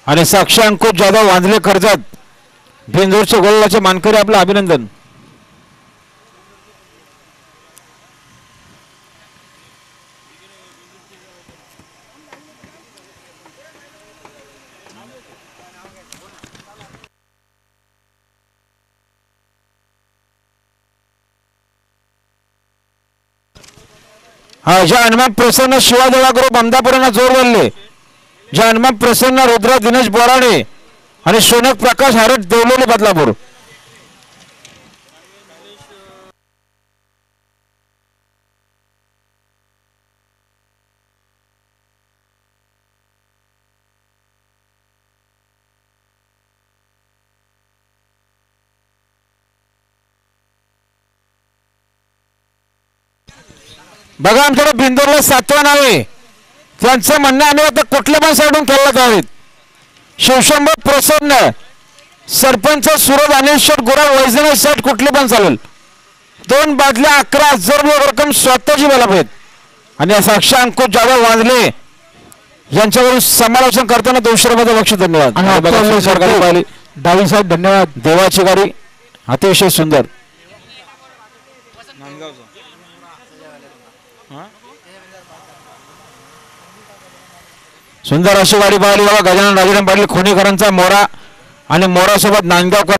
आणि साक्षी अंकुश जाधव वांजले कर्जत बिंदूरच्या गोलाचे मानकरी आपलं अभिनंदन. ज्या हनुमान प्रसन्न शिवादेवा ग्रुप अमदापुरांना जोर बोलले. ज्या हनुमान प्रसन्न रुद्र दिनेश बोराडे आणि सोनक प्रकाश हरट देवलोली बदलापूर. बघा आमच्याकडे बिंदूरला 7वं नाव आहे. त्यांचं म्हणणं आम्ही आता कुठल्या पण साईडून खेळला जावेत. शिवशंभर प्रसन्न सरपंच सुरज अनिश्वर गुराव वैजनाथ सेट कुठले पण चालेल. 2 बादल्या 11,000 रक्कम स्वतःची बोला पाहिजेत. आणि साक्षी अंकुश जाधव वांजले यांच्यावरून समालोचन करताना 200 रुपयाचं बक्षीस. धन्यवाद सरकारी पाहिली डावी साहेब. धन्यवाद. देवाची गाडी अतिशय सुंदर. सुंदर अशी गाडी पाहिली बघा. गजानन राजाराम पाटील खोनीकरांचा मोरा आणि मोरासोबत नांदगाव